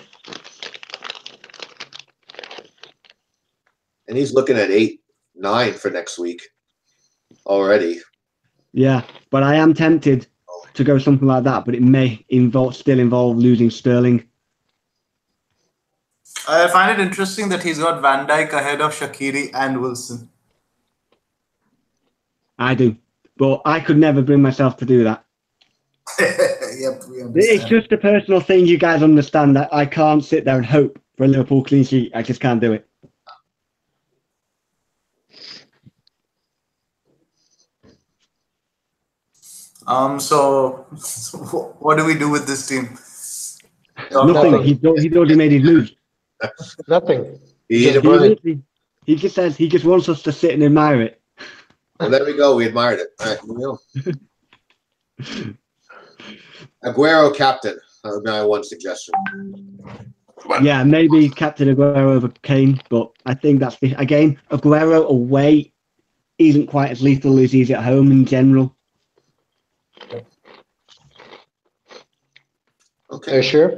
B: and he's looking at 8-9 for next week already.
C: Yeah, but I am tempted to go something like that, but it may still involve losing Sterling.
E: I find it interesting that he's got Van Dijk ahead of Shaqiri and Wilson.
C: I do, but I could never bring myself to do that.
E: Yep, we understand.
C: It's just a personal thing. You guys understand that I can't sit there and hope for a Liverpool clean sheet. I just can't do it.
E: So what do we do with this team?
C: Nothing. He's already made his move.
A: Nothing.
B: He
A: Just
B: either-
A: burn it.
C: He just says he just wants us to sit and admire it.
B: well, there we go. We admired it. All right, here we go. Aguero captain. That would be my one suggestion.
C: Yeah, maybe Captain Aguero over Kane, but I think that's again Aguero away isn't quite as lethal as he's at home in general.
B: Okay.
A: Are you sure?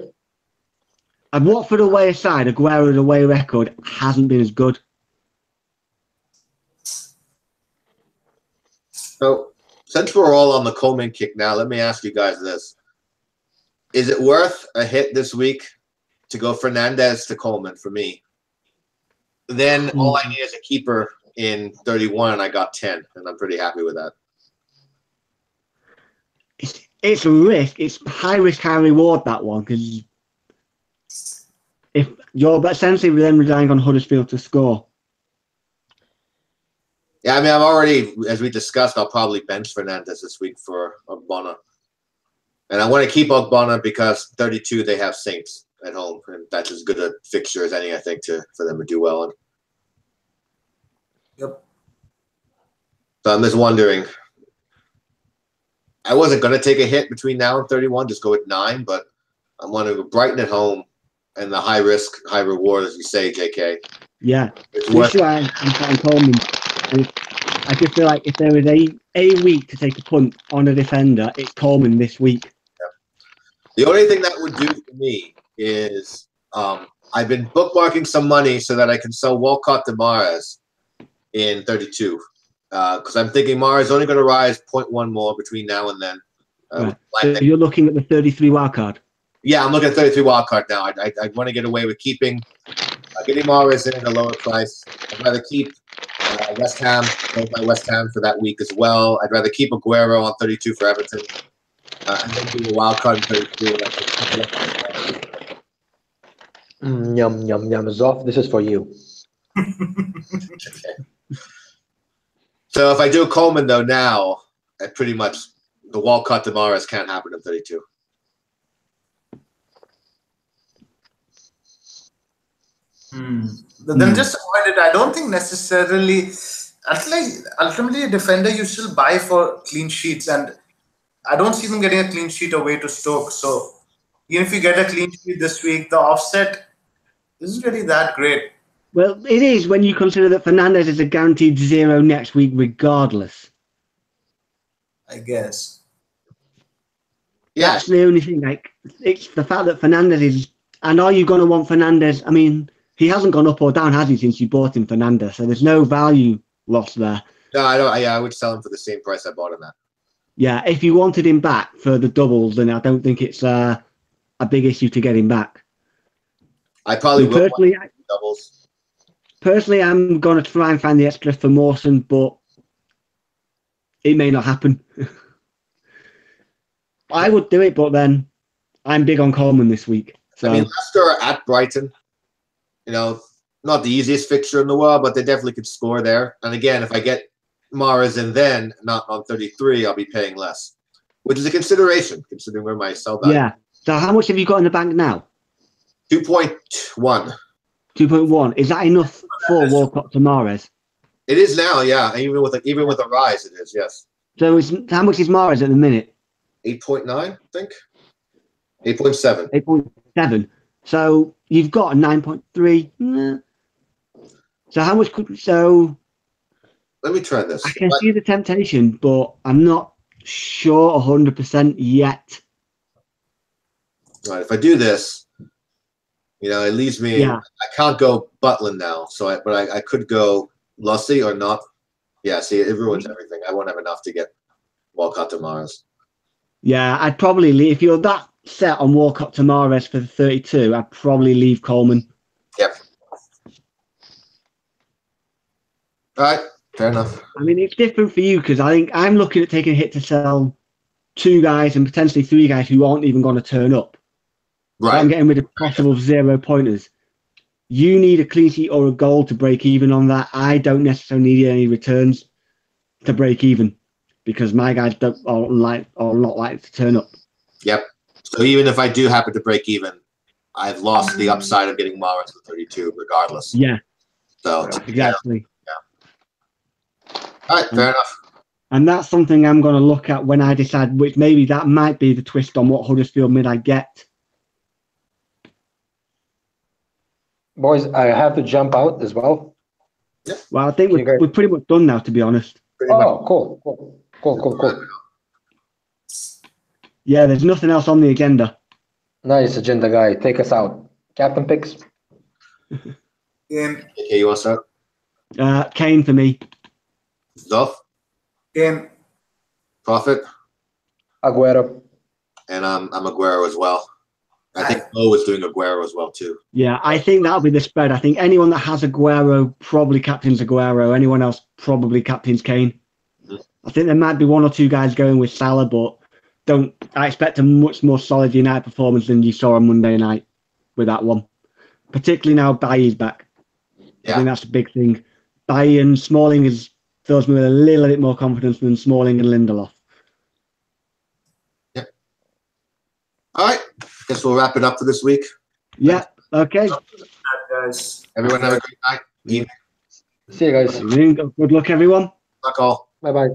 C: And Watford away aside, Aguero's away record hasn't been as good.
B: So, since we're all on the Coleman kick now, let me ask you guys this. Is it worth a hit this week to go Fernandez to Coleman for me? Then all I need is a keeper in 31, and I got 10, and I'm pretty happy with that.
C: It's a risk. It's high risk, high reward, that one, because if you're essentially then relying on Huddersfield to score.
B: Yeah, I mean, I'm already, as we discussed, I'll probably bench Fernandez this week for Bona. And I want to keep Ogbonna because 32 they have Saints at home, and that's as good a fixture as any, I think, for them to do well in.
E: Yep.
B: So I'm just wondering. I wasn't going to take a hit between now and 31, just go with 9, but I'm wondering Brighton at home and the high risk, high reward, as you say, JK.
C: Yeah.
B: It's
C: This
B: worth
C: is why I'm Coleman. And I just feel like if there was a week to take a punt on a defender, it's Coleman this week.
B: The only thing that would do for me is I've been bookmarking some money so that I can sell Walcott to Mahrez in 32. Because I'm thinking Mahrez is only going to rise 0.1 more between now and then.
C: Right. So you're looking at the 33 wild card?
B: Yeah, I'm looking at 33 wild card now. I want to get away with getting Mahrez in at a lower price. I'd rather keep West Ham, my West Ham for that week as well. I'd rather keep Aguero on 32 for Everton. And then do a wild card in 32.
A: Yum, yum, yum. Zoff, this is for you.
B: Okay. So if I do Coleman, though, now, pretty much the Walcott to Mahrez can't happen in 32.
E: Then just avoid it. I don't think necessarily. Ultimately, a defender you still buy for clean sheets, and I don't see them getting a clean sheet away to Stoke. So even if you get a clean sheet this week, the offset isn't really that great.
C: Well, it is when you consider that Fernandes is a guaranteed 0 next week, regardless.
E: I guess.
B: Yeah.
C: That's the only thing. Like, it's the fact that Fernandes is. And are you going to want Fernandes? I mean, he hasn't gone up or down, has he, since you bought him, Fernandes? So there's no value lost there.
B: No, I don't. Yeah, I would sell him for the same price I bought him at.
C: Yeah, if you wanted him back for the doubles, then I don't think it's a big issue to get him back.
B: I probably will
C: personally,
B: want doubles.
C: Personally, I'm going to try and find the extra for Mawson, but it may not happen. I would do it, but then I'm big on Coleman this week. So.
B: I mean, Leicester are at Brighton. You know, not the easiest fixture in the world, but they definitely could score there. And again, if I get Mahrez in then, not on 33, I'll be paying less, which is a consideration, considering where my sell value.
C: Yeah. So how much have you got in the bank now?
B: 2.1.
C: 2.1. Is that enough for Walcott to Mahrez?
B: It is now, yeah. Even with a rise, it is, yes.
C: So how much is Mahrez at the minute?
B: 8.9, I think. 8.7.
C: 8.7. So you've got a 9.3. So how much could
B: let me try this.
C: I can see the temptation, but I'm not sure 100% yet.
B: Right, if I do this, it leaves me.
C: Yeah.
B: I can't go Butland now, but I could go Lussie or not. Yeah, see, it ruins everything. I won't have enough to get Walcott to Mahrez.
C: Yeah, I'd probably leave. If you're that set on Walcott to Mahrez for the 32, I'd probably leave Coleman.
B: Yep. All right, fair enough.
C: I mean, it's different for you because I think I'm looking at taking a hit to sell 2 guys and potentially 3 guys who aren't even going to turn up.
B: Right.
C: So I'm getting rid of possible 0 pointers. You need a clean sheet or a goal to break even on that. I don't necessarily need any returns to break even because my guys are not likely to turn up.
B: Yep. So even if I do happen to break even, I've lost the upside of getting Mahrez for 32 regardless.
C: Yeah.
B: So
C: exactly.
B: Yeah. All right, fair enough.
C: And that's something I'm going to look at when I decide which maybe that might be the twist on what Huddersfield mid I get.
A: Boys, I have to jump out as well.
B: Yeah.
C: Well, I think we're pretty much done now, to be honest.
A: Cool.
C: Yeah, there's nothing else on the agenda.
A: Nice agenda, guy. Take us out. Captain picks.
E: Game.
B: Okay, you want to start?
C: Kane for me.
B: Zoff?
E: Game.
B: Prophet?
A: Aguero.
B: And I'm Aguero as well. I think Mo was doing Aguero as well, too.
C: Yeah, I think that'll be the spread. I think anyone that has Aguero probably captains Aguero. Anyone else probably captains Kane. Mm-hmm. I think there might be 1 or 2 guys going with Salah, but I expect a much more solid United performance than you saw on Monday night with that one. Particularly now Bailly's back. Yeah. I think that's a big thing. Bailly and Smalling fills me with a little bit more confidence than Smalling and Lindelof.
B: Yep. guess we'll wrap it up for this week.
C: Yeah. Okay.
E: Guys.
B: Everyone have a great night. Evening.
A: See you guys.
C: Good luck, everyone.
B: Luck all.
A: Bye bye.